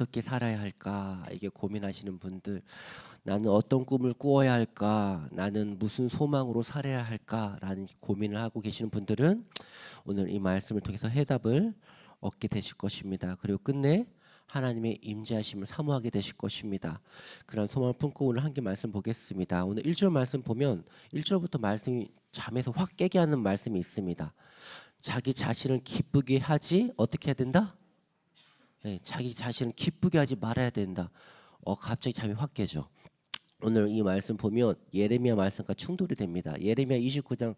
어떻게 살아야 할까 이게 고민하시는 분들, 나는 어떤 꿈을 꾸어야 할까, 나는 무슨 소망으로 살아야 할까라는 고민을 하고 계시는 분들은 오늘 이 말씀을 통해서 해답을 얻게 되실 것입니다. 그리고 끝내 하나님의 임재하심을 사모하게 되실 것입니다. 그런 소망을 품고 오늘 한 개 말씀 보겠습니다. 오늘 1절 말씀 보면 1절부터 말씀이 잠에서 확 깨게 하는 말씀이 있습니다. 자기 자신을 기쁘게 하지 어떻게 해야 된다? 네, 자기 자신을 기쁘게 하지 말아야 된다. 갑자기 잠이 확 깨죠. 오늘 이 말씀 보면 예레미야 말씀과 충돌이 됩니다. 예레미야 29장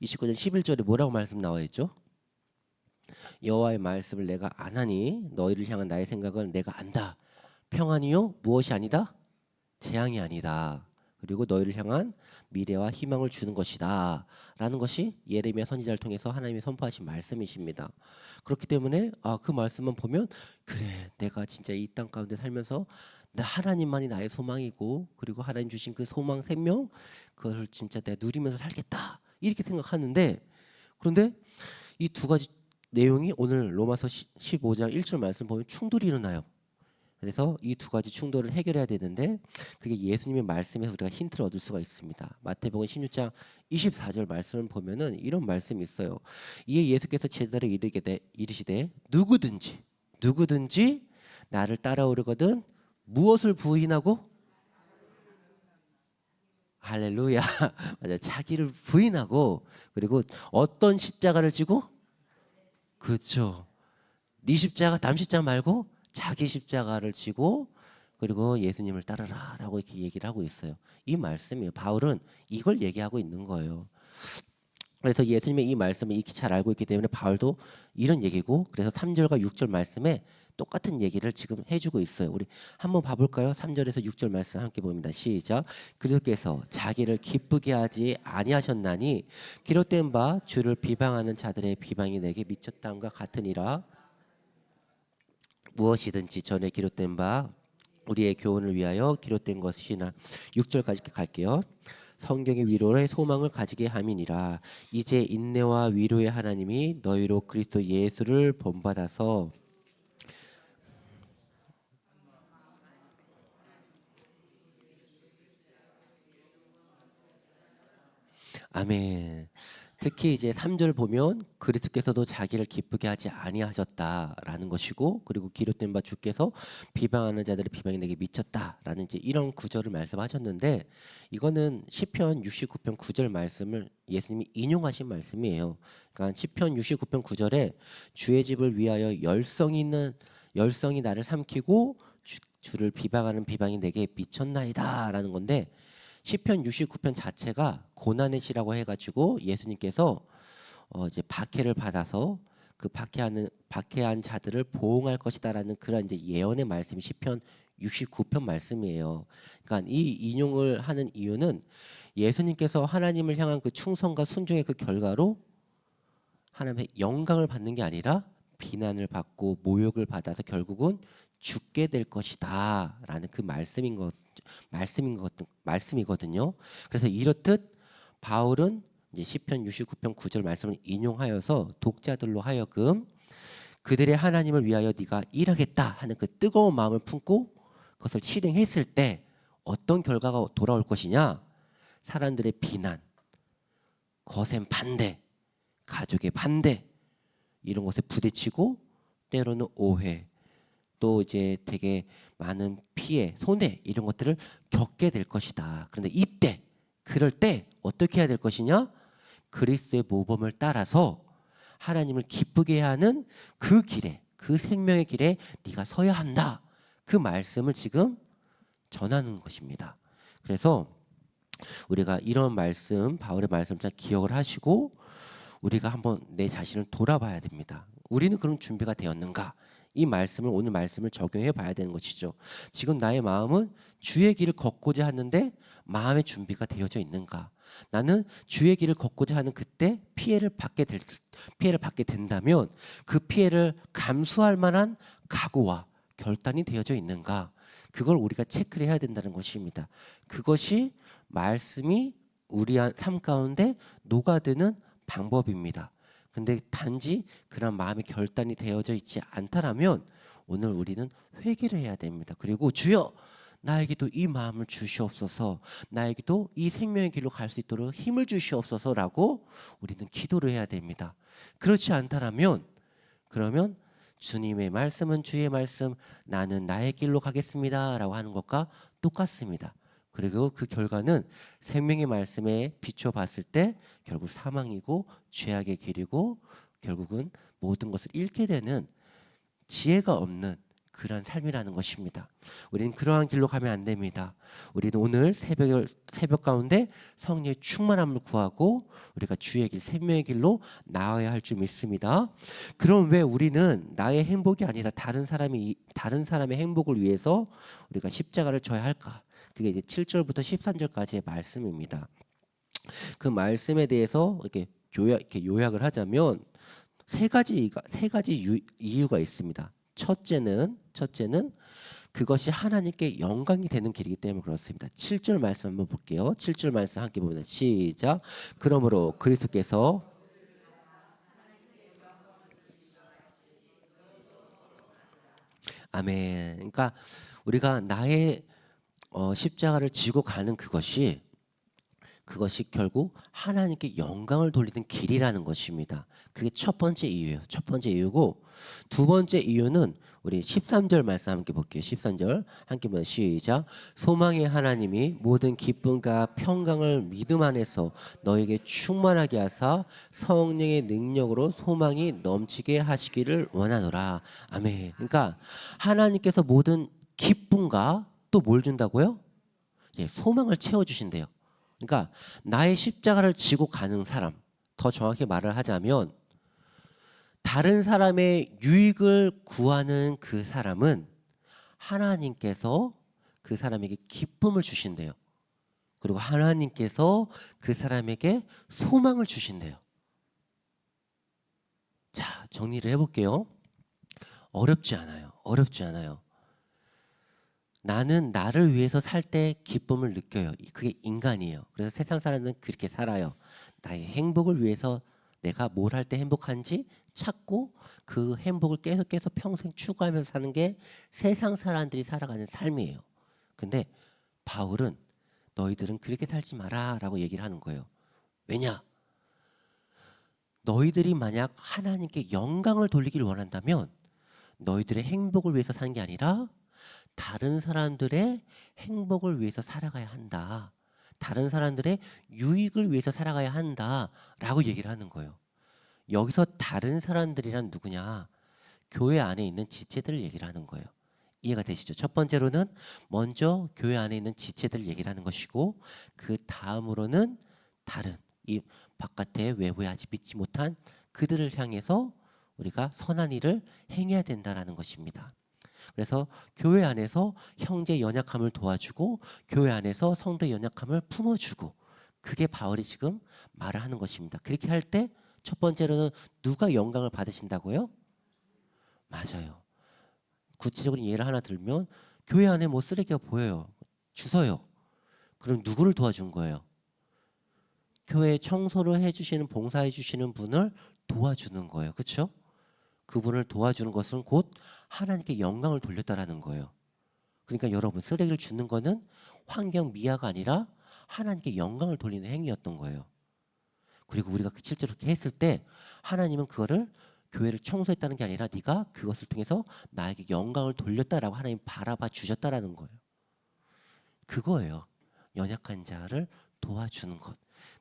11절에 뭐라고 말씀 나와 있죠? 여호와의 말씀을 내가 안 하니 너희를 향한 나의 생각을 내가 안다. 평안이요 무엇이 아니다? 재앙이 아니다. 그리고 너희를 향한 미래와 희망을 주는 것이다 라는 것이 예레미야 선지자를 통해서 하나님이 선포하신 말씀이십니다. 그렇기 때문에 그 말씀만 보면 그래, 내가 진짜 이 땅 가운데 살면서 나 하나님만이 나의 소망이고, 그리고 하나님 주신 그 소망 생명 그걸 진짜 내가 누리면서 살겠다 이렇게 생각하는데, 그런데 이 두 가지 내용이 오늘 로마서 15장 1절 말씀 보면 충돌이 일어나요. 그래서 이 두 가지 충돌을 해결해야 되는데 그게 예수님의 말씀에서 우리가 힌트를 얻을 수가 있습니다. 마태복음 16장 24절 말씀을 보면은 이런 말씀이 있어요. 이에 예수께서 제자들에게 이르시되 누구든지 나를 따라오려거든 무엇을 부인하고, 할렐루야, 맞아, 자기를 부인하고, 그리고 어떤 십자가를 지고, 그렇죠, 네 십자가 남 십자가 말고 자기 십자가를 지고, 그리고 예수님을 따르라라고 이렇게 얘기를 하고 있어요. 이 말씀이에요. 바울은 이걸 얘기하고 있는 거예요. 그래서 예수님의 이 말씀을 익히 잘 알고 있기 때문에 바울도 이런 얘기고, 그래서 3절과 6절 말씀에 똑같은 얘기를 지금 해주고 있어요. 우리 한번 봐볼까요? 3절에서 6절 말씀 함께 봅니다. 시작. 그리스도께서 자기를 기쁘게 하지 아니하셨나니 기록된 바 주를 비방하는 자들의 비방이 내게 미쳤다함과 같으니라. 무엇이든지 전에 기록된 바 우리의 교훈을 위하여 기록된 것이나, 6절까지 갈게요. 성경의 위로의 소망을 가지게 함이니라. 이제 인내와 위로의 하나님이 너희로 그리스도 예수를 본받아서 아멘. 특히 이제 3절 보면 그리스도께서도 자기를 기쁘게 하지 아니하셨다라는 것이고, 그리고 기록된 바 주께서 비방하는 자들의 비방이 내게 미쳤다라는 이제 이런 구절을 말씀하셨는데, 이거는 시편 69편 9절 말씀을 예수님이 인용하신 말씀이에요. 그러니까 시편 69편 9절에 주의 집을 위하여 열성이 나를 삼키고 주를 비방하는 비방이 내게 미쳤나이다라는 건데, 시편 69편 자체가 고난의 시라고 해가지고 예수님께서 이제 박해를 받아서 그 박해한 자들을 보응할 것이다라는 그런 이제 예언의 말씀이 시편 69편 말씀이에요. 그러니까 이 인용을 하는 이유는 예수님께서 하나님을 향한 그 충성과 순종의 그 결과로 하나님의 영광을 받는 게 아니라 비난을 받고 모욕을 받아서 결국은 죽게 될 것이다라는 그 말씀이거든요. 그래서 이렇듯 바울은 이제 시편 69편 9절 말씀을 인용하여서 독자들로 하여금 그들의 하나님을 위하여 네가 일하겠다 하는 그 뜨거운 마음을 품고 그것을 실행했을 때 어떤 결과가 돌아올 것이냐? 사람들의 비난, 거센 반대, 가족의 반대, 이런 것에 부딪히고 때로는 오해, 또 이제 되게 많은 피해, 손해 이런 것들을 겪게 될 것이다. 그런데 그럴 때 어떻게 해야 될 것이냐? 그리스도의 모범을 따라서 하나님을 기쁘게 하는 그 길에, 그 생명의 길에 네가 서야 한다. 그 말씀을 지금 전하는 것입니다. 그래서 우리가 이런 말씀, 바울의 말씀 잘 기억을 하시고 우리가 한번 내 자신을 돌아봐야 됩니다. 우리는 그런 준비가 되었는가? 오늘 말씀을 적용해 봐야 되는 것이죠. 지금 나의 마음은 주의 길을 걷고자 하는데 마음의 준비가 되어져 있는가? 나는 주의 길을 걷고자 하는 그때 피해를 받게 된다면 그 피해를 감수할 만한 각오와 결단이 되어져 있는가? 그걸 우리가 체크를 해야 된다는 것입니다. 그것이 말씀이 우리 삶 가운데 녹아드는 방법입니다. 근데 단지 그런 마음의 결단이 되어져 있지 않다라면 오늘 우리는 회개를 해야 됩니다. 그리고 주여 나에게도 이 마음을 주시옵소서, 나에게도 이 생명의 길로 갈 수 있도록 힘을 주시옵소서라고 우리는 기도를 해야 됩니다. 그렇지 않다라면 그러면 주님의 말씀은 주의 말씀, 나는 나의 길로 가겠습니다라고 하는 것과 똑같습니다. 그리고 그 결과는 생명의 말씀에 비춰 봤을 때 결국 사망이고 죄악의 길이고 결국은 모든 것을 잃게 되는 지혜가 없는 그런 삶이라는 것입니다. 우리는 그러한 길로 가면 안 됩니다. 우리는 오늘 새벽 가운데 성령의 충만함을 구하고 우리가 주의 길, 생명의 길로 나아야 할 줄 믿습니다. 그럼 왜 우리는 나의 행복이 아니라 다른 사람의 행복을 위해서 우리가 십자가를 져야 할까? 그게 이제 7절부터 13절까지의 말씀입니다. 그 말씀에 대해서 이렇게 요약을 하자면 세 가지 이유가 있습니다. 첫째는 그것이 하나님께 영광이 되는 길이기 때문에 그렇습니다. 7절 말씀 한번 볼게요. 7절 말씀 함께 보면 시작. 그러므로 그리스도께서 아멘. 그러니까 우리가 나의 십자가를 지고 가는 그것이 결국 하나님께 영광을 돌리는 길이라는 것입니다. 그게 첫 번째 이유예요. 첫 번째 이유고, 두 번째 이유는 우리 13절 말씀 함께 볼게요. 13절 함께 보면 시작. 소망의 하나님이 모든 기쁨과 평강을 믿음 안에서 너에게 충만하게 하사 성령의 능력으로 소망이 넘치게 하시기를 원하노라. 아멘. 그러니까 하나님께서 모든 기쁨과 또 뭘 준다고요? 예, 소망을 채워주신대요. 그러니까 나의 십자가를 지고 가는 사람, 더 정확히 말을 하자면 다른 사람의 유익을 구하는 그 사람은 하나님께서 그 사람에게 기쁨을 주신대요. 그리고 하나님께서 그 사람에게 소망을 주신대요. 자, 정리를 해볼게요. 어렵지 않아요. 어렵지 않아요. 나는 나를 위해서 살 때 기쁨을 느껴요. 그게 인간이에요. 그래서 세상 사람은 그렇게 살아요. 나의 행복을 위해서 내가 뭘 할 때 행복한지 찾고 그 행복을 계속 평생 추구하면서 사는 게 세상 사람들이 살아가는 삶이에요. 근데 바울은 너희들은 그렇게 살지 마라 라고 얘기를 하는 거예요. 왜냐? 너희들이 만약 하나님께 영광을 돌리기를 원한다면 너희들의 행복을 위해서 사는 게 아니라 다른 사람들의 행복을 위해서 살아가야 한다. 다른 사람들의 유익을 위해서 살아가야 한다라고 얘기를 하는 거예요. 여기서 다른 사람들이란 누구냐? 교회 안에 있는 지체들을 얘기를 하는 거예요. 이해가 되시죠? 첫 번째로는 먼저 교회 안에 있는 지체들을 얘기를 하는 것이고, 그 다음으로는 다른 이 바깥에 외부에 아직 믿지 못한 그들을 향해서 우리가 선한 일을 행해야 된다라는 것입니다. 그래서 교회 안에서 형제 연약함을 도와주고 교회 안에서 성도 연약함을 품어주고, 그게 바울이 지금 말을 하는 것입니다. 그렇게 할 때 첫 번째로는 누가 영광을 받으신다고요? 맞아요. 구체적인 예를 하나 들면 교회 안에 뭐 쓰레기가 보여요. 주워요. 그럼 누구를 도와준 거예요? 교회 청소를 해주시는, 봉사해 주시는 분을 도와주는 거예요. 그렇죠? 그분을 도와주는 것은 곧 하나님께 영광을 돌렸다라는 거예요. 그러니까 여러분, 쓰레기를 주는 거는 환경 미화가 아니라 하나님께 영광을 돌리는 행위였던 거예요. 그리고 우리가 실제로 그렇게 했을 때 하나님은 그거를, 교회를 청소했다는 게 아니라 네가 그것을 통해서 나에게 영광을 돌렸다라고 하나님 바라봐 주셨다라는 거예요. 그거예요. 연약한 자를 도와주는 것.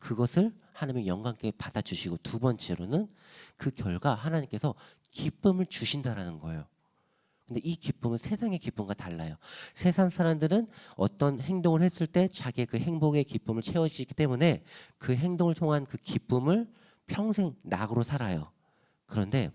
그것을 하나님의 영광께 받아주시고, 두 번째로는 그 결과 하나님께서 기쁨을 주신다라는 거예요. 근데 이 기쁨은 세상의 기쁨과 달라요. 세상 사람들은 어떤 행동을 했을 때 자기의 그 행복의 기쁨을 채워주기 때문에 그 행동을 통한 그 기쁨을 평생 낙으로 살아요. 그런데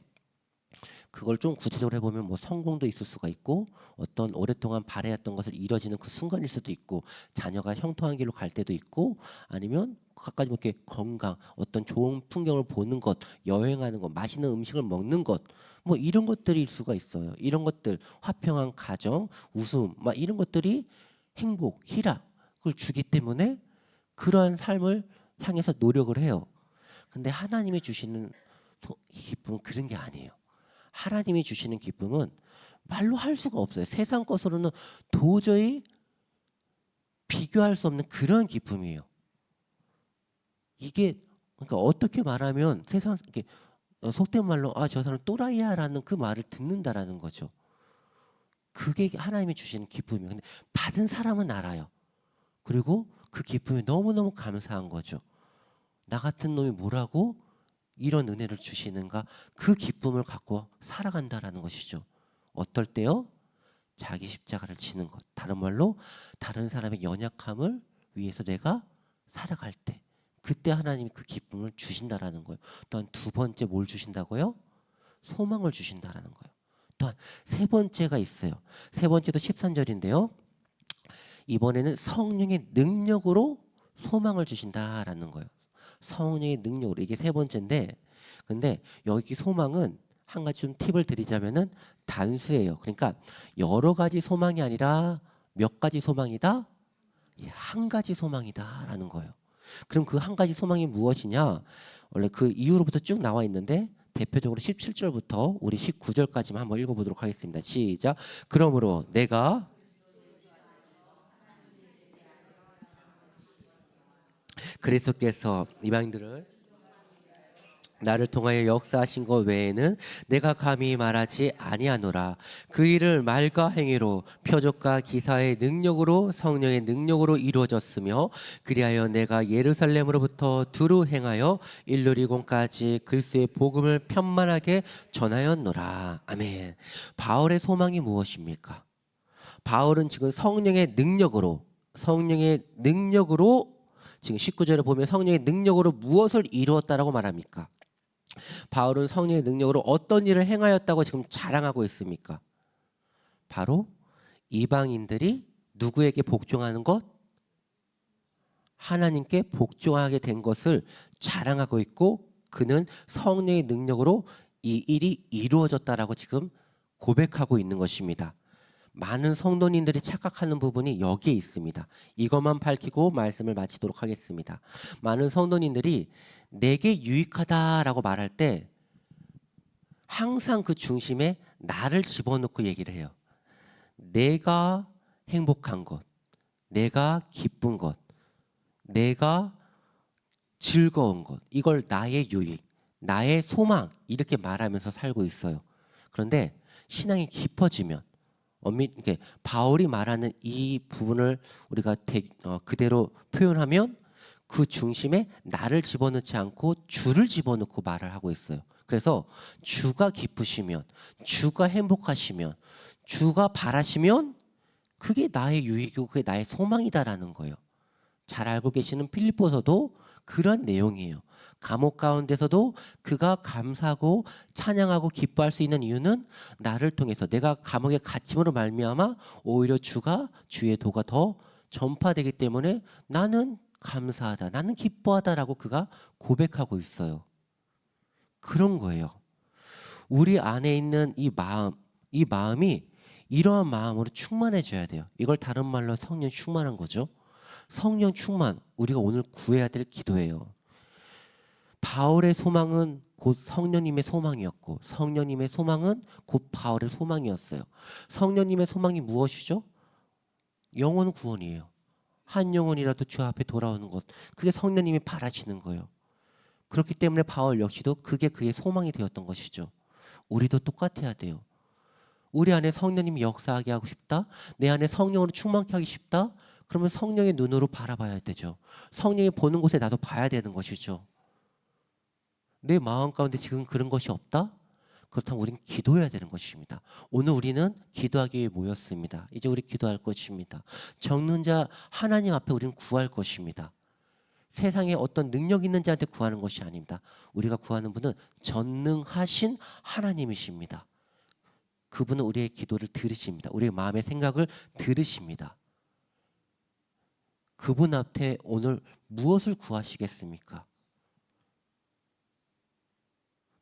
그걸 좀 구체적으로 해보면 뭐 성공도 있을 수가 있고, 어떤 오랫동안 바래왔던 것을 이뤄지는 그 순간일 수도 있고, 자녀가 형통한 길로 갈 때도 있고, 아니면 가까이 이렇게 건강, 어떤 좋은 풍경을 보는 것, 여행하는 것, 맛있는 음식을 먹는 것, 뭐 이런 것들일 수가 있어요. 이런 것들, 화평한 가정, 웃음, 막 이런 것들이 행복, 희락을 주기 때문에 그러한 삶을 향해서 노력을 해요. 근데 하나님이 주시는 기쁨은 그런 게 아니에요. 하나님이 주시는 기쁨은 말로 할 수가 없어요. 세상 것으로는 도저히 비교할 수 없는 그런 기쁨이에요. 이게 그러니까 어떻게 말하면 세상 이게 속된 말로 저 사람 또라이야라는 그 말을 듣는다라는 거죠. 그게 하나님이 주시는 기쁨이에요. 근데 받은 사람은 알아요. 그리고 그 기쁨이 너무너무 감사한 거죠. 나 같은 놈이 뭐라고 이런 은혜를 주시는가, 그 기쁨을 갖고 살아간다라는 것이죠. 어떨 때요? 자기 십자가를 지는 것. 다른 말로 다른 사람의 연약함을 위해서 내가 살아갈 때, 그때 하나님이 그 기쁨을 주신다라는 거예요. 또한 두 번째 뭘 주신다고요? 소망을 주신다라는 거예요. 또한 세 번째가 있어요. 세 번째도 13절인데요. 이번에는 성령의 능력으로 소망을 주신다라는 거예요. 성령의 능력으로. 이게 세 번째인데, 근데 여기 소망은 한 가지 좀 팁을 드리자면은 단수예요. 그러니까 여러 가지 소망이 아니라 몇 가지 소망이다? 한 가지 소망이다라는 거예요. 그럼 그 한 가지 소망이 무엇이냐? 원래 그 이후로부터 쭉 나와 있는데 대표적으로 17절부터 우리 19절까지만 한번 읽어보도록 하겠습니다. 시작. 그러므로 내가 그리스도께서 이방인들을 나를 통하여 역사하신 것 외에는 내가 감히 말하지 아니하노라. 그 일을 말과 행위로 표적과 기사의 능력으로 성령의 능력으로 이루어졌으며 그리하여 내가 예루살렘으로부터 두루 행하여 일루리곤까지 그리스도의 복음을 편만하게 전하였노라. 아멘. 바울의 소망이 무엇입니까? 바울은 지금 성령의 능력으로 지금 19절에 보면 성령의 능력으로 무엇을 이루었다라고 말합니까? 바울은 성령의 능력으로 어떤 일을 행하였다고 지금 자랑하고 있습니까? 바로 이방인들이 누구에게 복종하는 것? 하나님께 복종하게 된 것을 자랑하고 있고, 그는 성령의 능력으로 이 일이 이루어졌다라고 지금 고백하고 있는 것입니다. 많은 성도님들이 착각하는 부분이 여기에 있습니다. 이것만 밝히고 말씀을 마치도록 하겠습니다. 많은 성도님들이 내게 유익하다라고 말할 때 항상 그 중심에 나를 집어넣고 얘기를 해요. 내가 행복한 것, 내가 기쁜 것, 내가 즐거운 것, 이걸 나의 유익, 나의 소망, 이렇게 말하면서 살고 있어요. 그런데 신앙이 깊어지면 이렇게 바울이 말하는 이 부분을 우리가 그대로 표현하면 그 중심에 나를 집어넣지 않고 주를 집어넣고 말을 하고 있어요. 그래서 주가 기쁘시면, 주가 행복하시면, 주가 바라시면 그게 나의 유익이고 그게 나의 소망이다라는 거예요. 잘 알고 계시는 필립보서도 그런 내용이에요. 감옥 가운데서도 그가 감사하고 찬양하고 기뻐할 수 있는 이유는 나를 통해서 내가 감옥에 갇힘으로 말미암아 오히려 주의 도가 더 전파되기 때문에 나는 감사하다, 나는 기뻐하다라고 그가 고백하고 있어요. 그런 거예요. 우리 안에 있는 이 마음이 이러한 마음으로 충만해져야 돼요. 이걸 다른 말로 성령 충만한 거죠. 성령 충만, 우리가 오늘 구해야 될 기도예요. 바울의 소망은 곧 성령님의 소망이었고, 성령님의 소망은 곧 바울의 소망이었어요. 성령님의 소망이 무엇이죠? 영혼 구원이에요. 한 영혼이라도 주 앞에 돌아오는 것, 그게 성령님이 바라시는 거예요. 그렇기 때문에 바울 역시도 그게 그의 소망이 되었던 것이죠. 우리도 똑같아야 돼요. 우리 안에 성령님이 역사하게 하고 싶다, 내 안에 성령으로 충만케 하기 싶다, 그러면 성령의 눈으로 바라봐야 되죠. 성령이 보는 곳에 나도 봐야 되는 것이죠. 내 마음 가운데 지금 그런 것이 없다? 그렇다면 우리는 기도해야 되는 것입니다. 오늘 우리는 기도하기 위해 모였습니다. 이제 우리 기도할 것입니다. 적는 자 하나님 앞에 우리는 구할 것입니다. 세상에 어떤 능력 있는 자한테 구하는 것이 아닙니다. 우리가 구하는 분은 전능하신 하나님이십니다. 그분은 우리의 기도를 들으십니다. 우리의 마음의 생각을 들으십니다. 그분 앞에 오늘 무엇을 구하시겠습니까?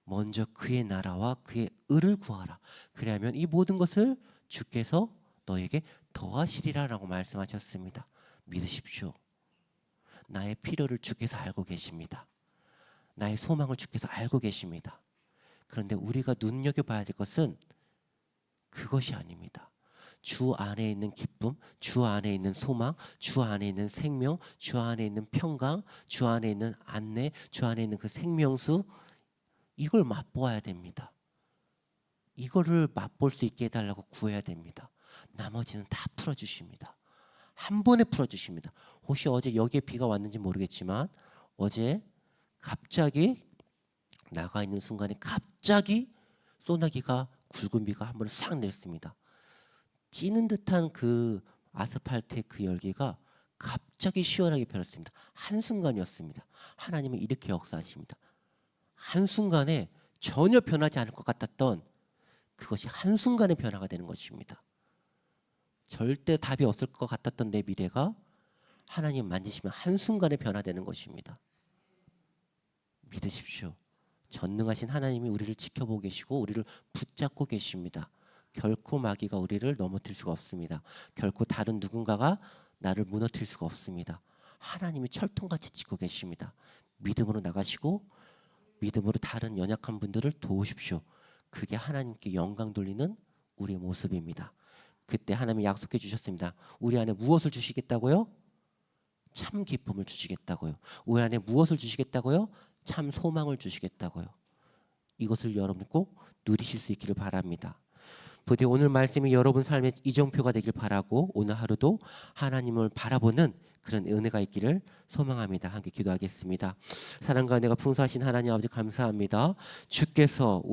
먼저 그의 나라와 그의 의를 구하라. 그리하면 이 모든 것을 주께서 너에게 더하시리라라고 말씀하셨습니다. 믿으십시오. 나의 필요를 주께서 알고 계십니다. 나의 소망을 주께서 알고 계십니다. 그런데 우리가 눈여겨봐야 될 것은 그것이 아닙니다. 주 안에 있는 기쁨, 주 안에 있는 소망, 주 안에 있는 생명, 주 안에 있는 평강, 주 안에 있는 안내, 주 안에 있는 그 생명수, 이걸 맛보아야 됩니다. 이거를 맛볼 수 있게 해달라고 구해야 됩니다. 나머지는 다 풀어주십니다. 한 번에 풀어주십니다. 혹시 어제 여기에 비가 왔는지 모르겠지만 어제 갑자기 나가 있는 순간에 갑자기 소나기가 굵은 비가 한 번에 싹 내렸습니다. 찌는 듯한 그 아스팔트의 그 열기가 갑자기 시원하게 변했습니다. 한순간이었습니다. 하나님은 이렇게 역사하십니다. 한순간에 전혀 변하지 않을 것 같았던 그것이 한순간에 변화가 되는 것입니다. 절대 답이 없을 것 같았던 내 미래가 하나님 만지시면 한순간에 변화되는 것입니다. 믿으십시오. 전능하신 하나님이 우리를 지켜보고 계시고 우리를 붙잡고 계십니다. 결코 마귀가 우리를 넘어뜨릴 수가 없습니다. 결코 다른 누군가가 나를 무너뜨릴 수가 없습니다. 하나님이 철통같이 지고 계십니다. 믿음으로 나가시고 믿음으로 다른 연약한 분들을 도우십시오. 그게 하나님께 영광 돌리는 우리의 모습입니다. 그때 하나님이 약속해 주셨습니다. 우리 안에 무엇을 주시겠다고요? 참 기쁨을 주시겠다고요. 우리 안에 무엇을 주시겠다고요? 참 소망을 주시겠다고요. 이것을 여러분이 꼭 누리실 수 있기를 바랍니다. 부디 오늘 말씀이 여러분 삶의 이정표가 되길 바라고 오늘 하루도 하나님을 바라보는 그런 은혜가 있기를 소망합니다. 함께 기도하겠습니다. 사랑과 은혜가 풍성하신 하나님 아버지 감사합니다. 주께서 우리